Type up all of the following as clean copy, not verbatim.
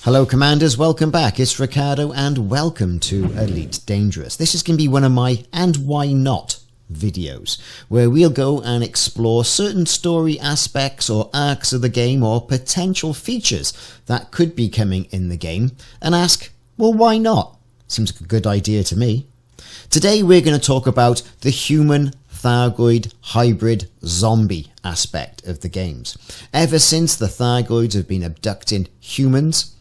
Hello Commanders, welcome back. It's Ricardo and welcome to Elite Dangerous. This is going to be one of my and why not videos, where we'll go and explore certain story aspects or arcs of the game or potential features that could be coming in the game and ask, well, why not? Seems like a good idea to me. Today we're going to talk about the human Thargoid hybrid zombie aspect of the games. Ever since the Thargoids have been abducting humans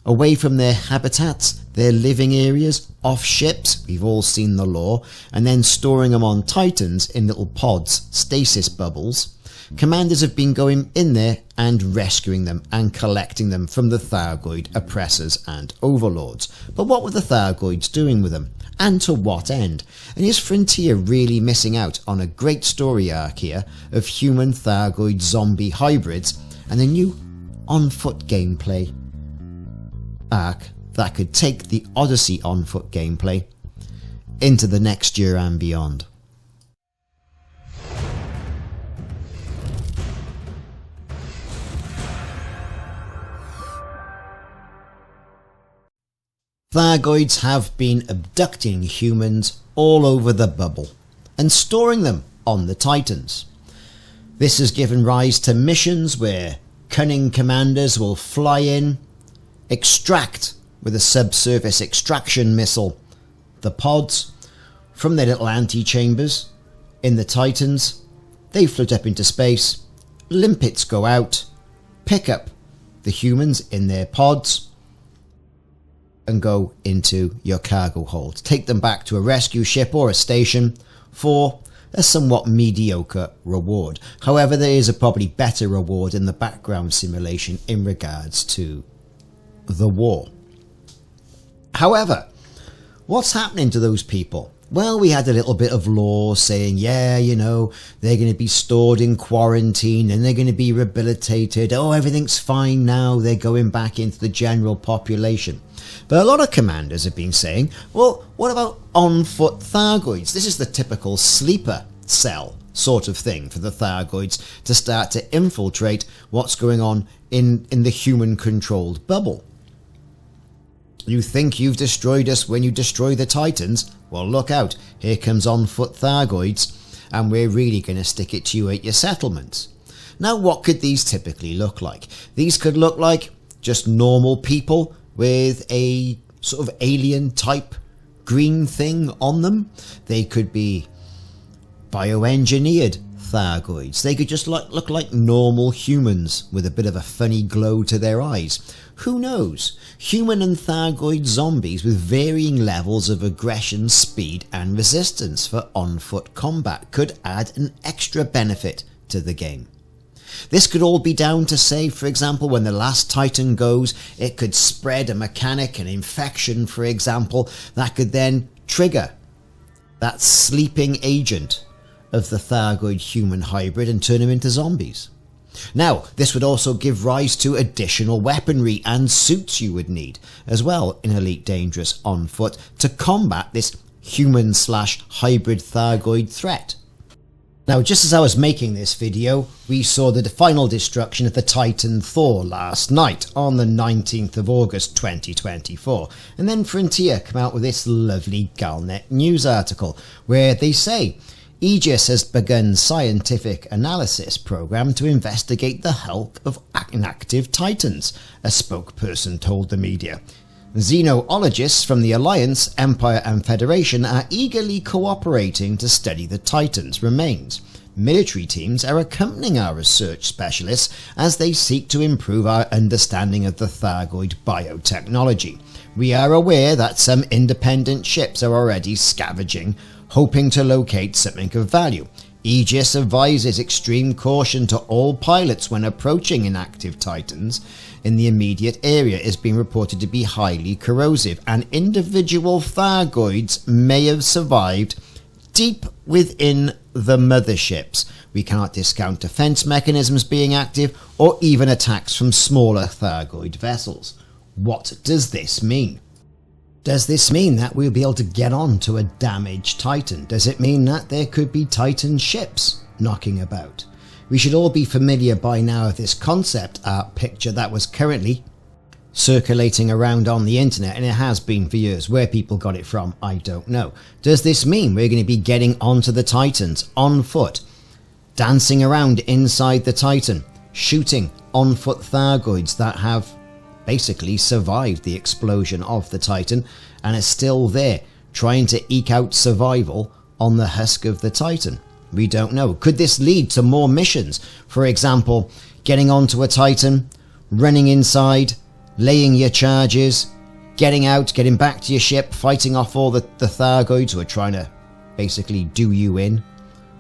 away from their habitats, their living areas, off ships, we've all seen the lore, and then storing them on Titans in little pods, stasis bubbles, commanders have been going in there and rescuing them and collecting them from the Thargoid oppressors and overlords. But what were the Thargoids doing with them? And to what end? And is Frontier really missing out on a great story arc here of human Thargoid zombie hybrids and a new on-foot gameplay arc that could take the Odyssey on-foot gameplay into the next year and beyond? Thargoids have been abducting humans all over the bubble and storing them on the Titans. This has given rise to missions where cunning commanders will fly in, extract with a subsurface extraction missile the pods from their little antechambers in the Titans. They float up into space, limpets go out, pick up the humans in their pods and go into your cargo hold. Take them back to a rescue ship or a station for a somewhat mediocre reward. However, there is a probably better reward in the background simulation in regards to the war. However, what's happening to those people? Well, we had a little bit of lore saying, yeah, you know, they're going to be stored in quarantine and they're going to be rehabilitated. Oh, everything's fine now. They're going back into the general population. But a lot of commanders have been saying, well, what about on-foot Thargoids? This is the typical sleeper cell sort of thing for the Thargoids to start to infiltrate what's going on in the human-controlled bubble. You think you've destroyed us when you destroy the Titans? Well, look out. Here comes on-foot Thargoids, and we're really going to stick it to you at your settlements. Now, what could these typically look like? These could look like just normal people with a sort of alien type green thing on them. They could be bioengineered Thargoids. They could just look like normal humans with a bit of a funny glow to their eyes. Who knows? Human and Thargoid zombies with varying levels of aggression, speed and resistance for on-foot combat could add an extra benefit to the game. This could all be down to, say, for example, when the last Titan goes, it could spread a mechanic, an infection, for example, that could then trigger that sleeping agent of the Thargoid human hybrid and turn them into zombies. Now, this would also give rise to additional weaponry and suits you would need as well in Elite Dangerous on foot to combat this human/hybrid Thargoid threat. Now, just as I was making this video, we saw the final destruction of the Titan Thor last night on the 19th of August 2024. And then Frontier come out with this lovely Galnet news article where they say Aegis has begun scientific analysis program to investigate the health of inactive Titans, a spokesperson told the media. Xenologists from the Alliance, Empire and Federation are eagerly cooperating to study the Titans' remains. Military teams are accompanying our research specialists as they seek to improve our understanding of the Thargoid biotechnology. We are aware that some independent ships are already scavenging, hoping to locate something of value. Aegis advises extreme caution to all pilots when approaching inactive Titans. In the immediate area is being reported to be highly corrosive, and individual Thargoids may have survived deep within the motherships. We can't discount defense mechanisms being active or even attacks from smaller Thargoid vessels. What does this mean? Does this mean that we'll be able to get on to a damaged Titan? Does it mean that there could be Titan ships knocking about? We should all be familiar by now with this concept art picture that was currently circulating around on the internet, and it has been for years. Where people got it from, I don't know. Does this mean we're going to be getting onto the Titans on foot, dancing around inside the Titan, shooting on-foot Thargoids that have basically survived the explosion of the Titan and are still there, trying to eke out survival on the husk of the Titan? We don't know. Could this lead to more missions? For example, getting onto a Titan, running inside, laying your charges, getting out, getting back to your ship, fighting off all the Thargoids who are trying to basically do you in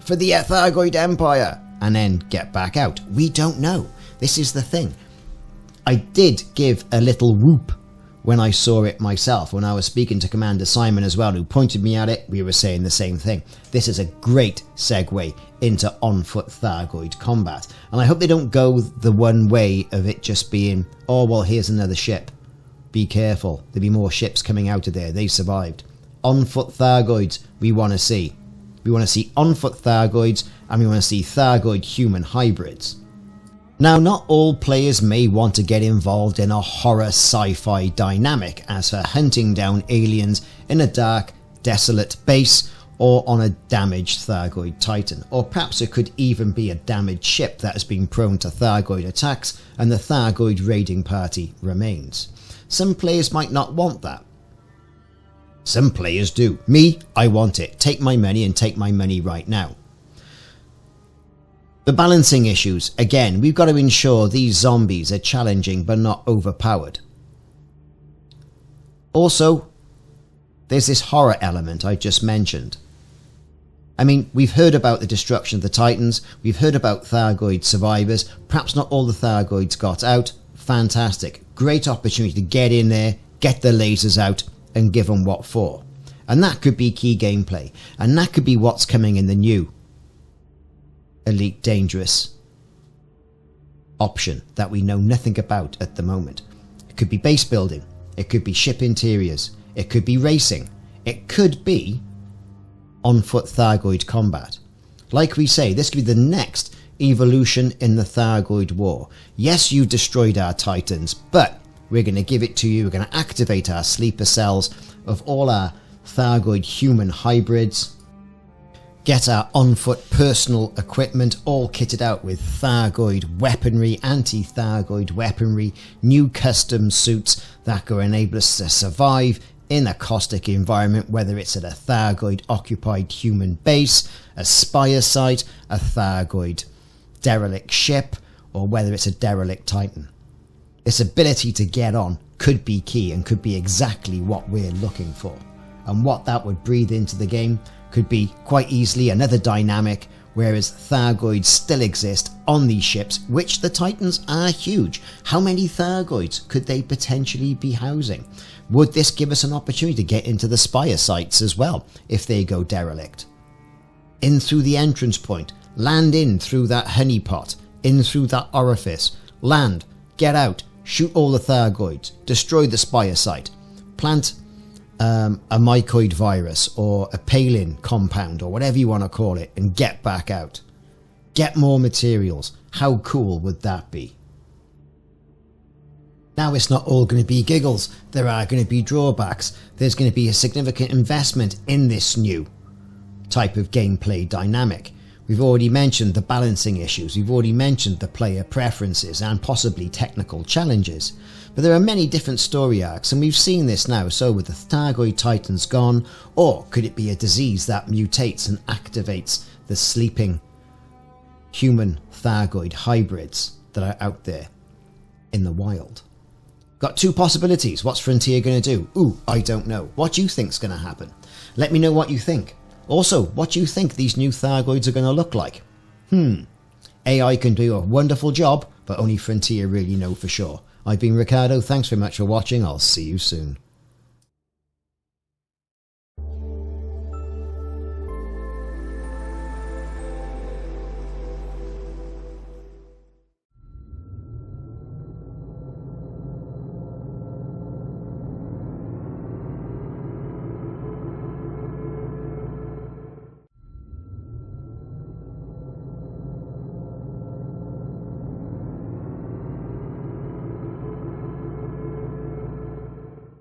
for the Thargoid Empire, and then get back out. We don't know. This is the thing. I did give a little whoop when I saw it myself, when I was speaking to Commander Simon as well, who pointed me at it. We were saying the same thing. This is a great segue into on-foot Thargoid combat, and I hope they don't go the one way of it just being, oh well, here's another ship, be careful, there'll be more ships coming out of there, they survived. On-foot Thargoids we want to see. We want to see on-foot Thargoids, and we want to see Thargoid human hybrids. Now, not all players may want to get involved in a horror sci-fi dynamic as for hunting down aliens in a dark, desolate base or on a damaged Thargoid Titan, or perhaps it could even be a damaged ship that has been prone to Thargoid attacks and the Thargoid raiding party remains. Some players might not want that. Some players do. Me, I want it. Take my money, and take my money right now. The balancing issues. Again, we've got to ensure these zombies are challenging but not overpowered. Also, there's this horror element I just mentioned. I mean, we've heard about the destruction of the Titans, we've heard about Thargoid survivors, perhaps not all the Thargoids got out. Fantastic. Great opportunity to get in there, get the lasers out, and give them what for. And that could be key gameplay, and that could be what's coming in the new Elite Dangerous option that we know nothing about at the moment. It could be base building, it could be ship interiors, it could be racing, it could be on-foot Thargoid combat. Like we say, this could be the next evolution in the Thargoid War. Yes, you destroyed our Titans, but we're going to give it to you. We're going to activate our sleeper cells of all our Thargoid human hybrids, get our on-foot personal equipment all kitted out with Thargoid weaponry, anti-Thargoid weaponry, new custom suits that can enable us to survive in a caustic environment, whether it's at a Thargoid occupied human base, a spire site, a Thargoid derelict ship, or whether it's a derelict Titan. This ability to get on could be key and could be exactly what we're looking for. And what that would breathe into the game could be quite easily another dynamic, whereas Thargoids still exist on these ships, which the Titans are huge. How many Thargoids could they potentially be housing? Would this give us an opportunity to get into the spire sites as well, if they go derelict? In through the entrance point, land in through that honeypot, in through that orifice, land, get out, shoot all the Thargoids, destroy the spire site, plant a mycoid virus or a palin compound or whatever you want to call it, and get back out. Get more materials. How cool would that be? Now, it's not all going to be giggles. There are going to be drawbacks. There's going to be a significant investment in this new type of gameplay dynamic. We've already mentioned the balancing issues, we've already mentioned the player preferences and possibly technical challenges. But there are many different story arcs, and we've seen this now. So with the Thargoid Titans gone, or could it be a disease that mutates and activates the sleeping human Thargoid hybrids that are out there in the wild? Got two possibilities. What's Frontier going to do? Ooh, I don't know. What do you think's going to happen? Let me know what you think. Also, what do you think these new Thargoids are going to look like? AI can do a wonderful job, but only Frontier really know for sure. I've been Ricardo, thanks very much for watching, I'll see you soon.